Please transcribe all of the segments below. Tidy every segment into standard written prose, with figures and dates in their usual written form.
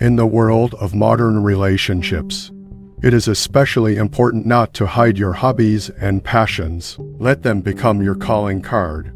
In the world of modern relationships, it is especially important not to hide your hobbies and passions. Let them become your calling card.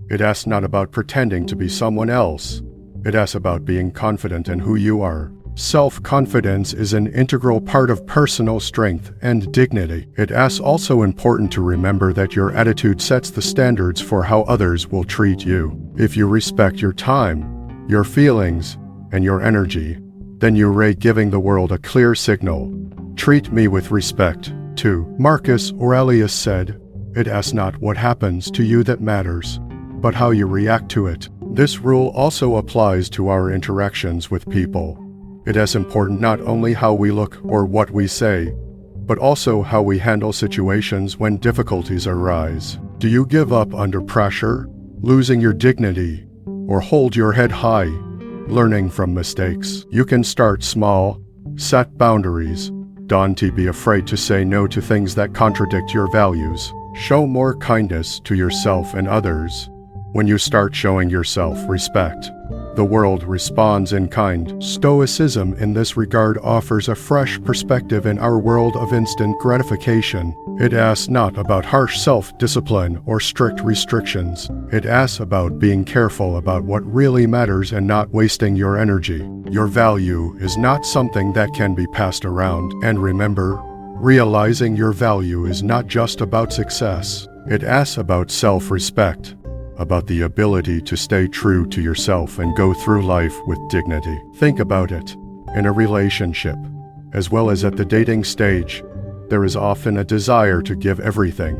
It asks not about pretending to be someone else. It asks about being confident in who you are. Self-confidence is an integral part of personal strength and dignity. It asks also important to remember that your attitude sets the standards for how others will treat you. If you respect your time, your feelings, and your energy, then you're giving the world a clear signal. Treat me with respect, too. Marcus Aurelius said, "It asks not what happens to you that matters, but how you react to it." This rule also applies to our interactions with people. It is important not only how we look or what we say, but also how we handle situations when difficulties arise. Do you give up under pressure, losing your dignity, or hold your head high, learning from mistakes? You can start small, set boundaries. Don't be afraid to say no to things that contradict your values. Show more kindness to yourself and others. When you start showing yourself respect, the world responds in kind. Stoicism in this regard offers a fresh perspective in our world of instant gratification. It asks not about harsh self-discipline or strict restrictions. It asks about being careful about what really matters and not wasting your energy. Your value is not something that can be passed around. And remember, realizing your value is not just about success. It asks about self-respect, about the ability to stay true to yourself and go through life with dignity. Think about it. In a relationship, as well as at the dating stage, there is often a desire to give everything.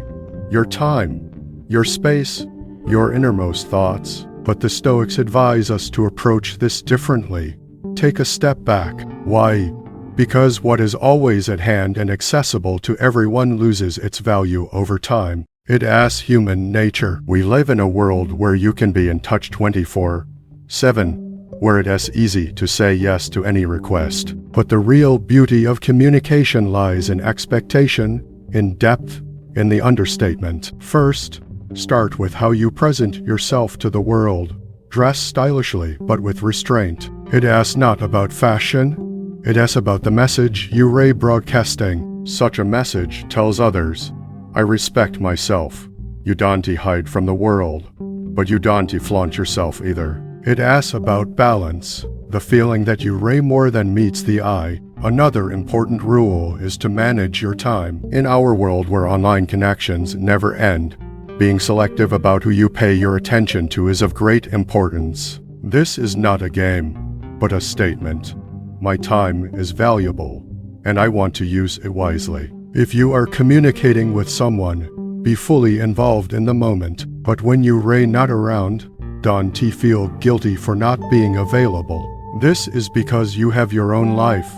Your time, your space, your innermost thoughts. But the Stoics advise us to approach this differently. Take a step back. Why? Because what is always at hand and accessible to everyone loses its value over time. It asks human nature. We live in a world where you can be in touch 24/7, where it is easy to say yes to any request. But the real beauty of communication lies in expectation, in depth, in the understatement. First, start with how you present yourself to the world. Dress stylishly, but with restraint. It asks not about fashion. It asks about the message you're broadcasting. Such a message tells others, I respect myself. You don't hide from the world, but you don't flaunt yourself either. It asks about balance, the feeling that you weigh more than meets the eye. Another important rule is to manage your time. In our world where online connections never end, being selective about who you pay your attention to is of great importance. This is not a game, but a statement. My time is valuable, and I want to use it wisely. If you are communicating with someone, be fully involved in the moment. But when you're not around, don't feel guilty for not being available. This is because you have your own life,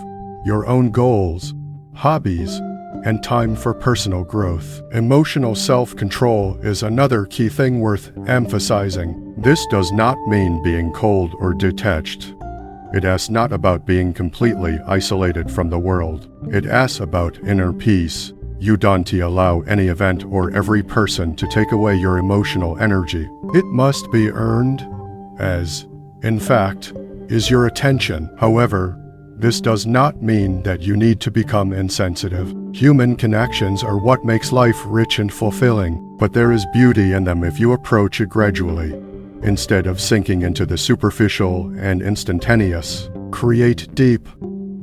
your own goals, hobbies, and time for personal growth. Emotional self-control is another key thing worth emphasizing. This does not mean being cold or detached. It asks not about being completely isolated from the world. It asks about inner peace. You don't allow any event or every person to take away your emotional energy. It must be earned, as, in fact, is your attention. However, this does not mean that you need to become insensitive. Human connections are what makes life rich and fulfilling, but there is beauty in them if you approach it gradually. Instead of sinking into the superficial and instantaneous, create deep,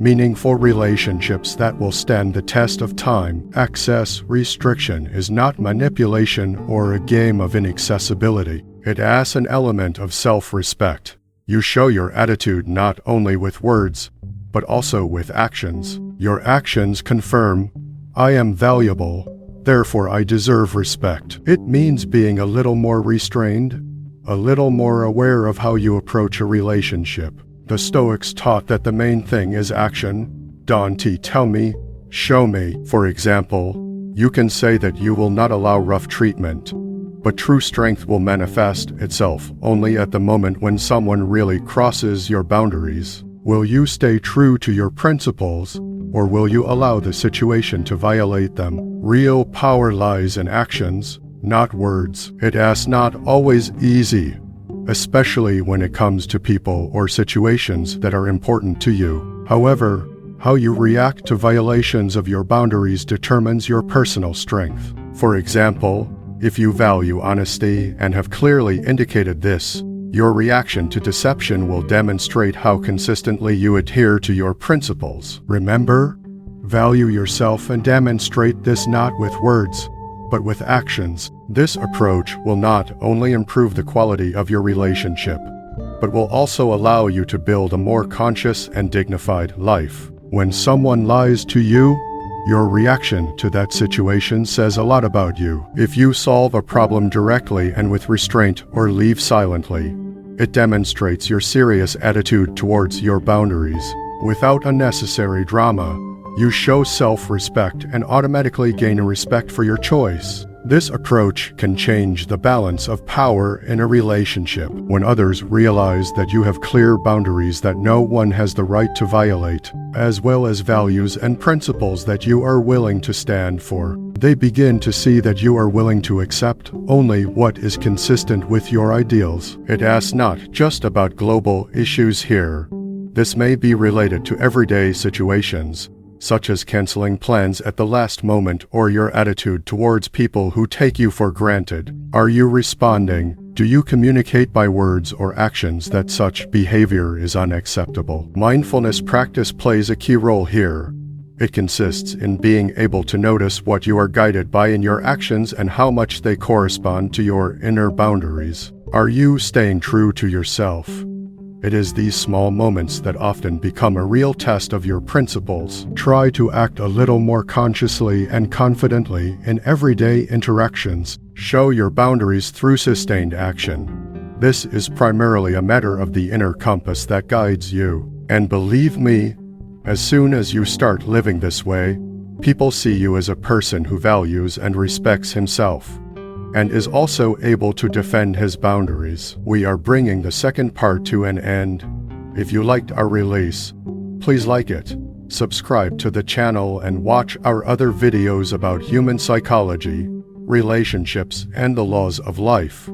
meaningful relationships that will stand the test of time. Access restriction is not manipulation or a game of inaccessibility. It asks an element of self-respect. You show your attitude not only with words, but also with actions. Your actions confirm, I am valuable, therefore I deserve respect. It means being a little more restrained, a little more aware of how you approach a relationship. The Stoics taught that the main thing is action. Don't tell me, show me. For example, you can say that you will not allow rough treatment, but true strength will manifest itself only at the moment when someone really crosses your boundaries. Will you stay true to your principles, or will you allow the situation to violate them? Real power lies in actions, not words. It is not always easy, especially when it comes to people or situations that are important to you. However, how you react to violations of your boundaries determines your personal strength. For example, if you value honesty and have clearly indicated this, your reaction to deception will demonstrate how consistently you adhere to your principles. Remember, value yourself and demonstrate this not with words, but with actions. This approach will not only improve the quality of your relationship, but will also allow you to build a more conscious and dignified life. When someone lies to you, your reaction to that situation says a lot about you. If you solve a problem directly and with restraint or leave silently, it demonstrates your serious attitude towards your boundaries. Without unnecessary drama, you show self-respect and automatically gain a respect for your choice. This approach can change the balance of power in a relationship. When others realize that you have clear boundaries that no one has the right to violate, as well as values and principles that you are willing to stand for, they begin to see that you are willing to accept only what is consistent with your ideals. It asks not just about global issues here. This may be related to everyday situations, such as canceling plans at the last moment or your attitude towards people who take you for granted. Are you responding? Do you communicate by words or actions that such behavior is unacceptable? Mindfulness practice plays a key role here. It consists in being able to notice what you are guided by in your actions and how much they correspond to your inner boundaries. Are you staying true to yourself? It is these small moments that often become a real test of your principles. Try to act a little more consciously and confidently in everyday interactions. Show your boundaries through sustained action. This is primarily a matter of the inner compass that guides you. And believe me, as soon as you start living this way, people see you as a person who values and respects himself, and is also able to defend his boundaries. We are bringing the second part to an end. If you liked our release, please like it, subscribe to the channel, and watch our other videos about human psychology, relationships, and the laws of life.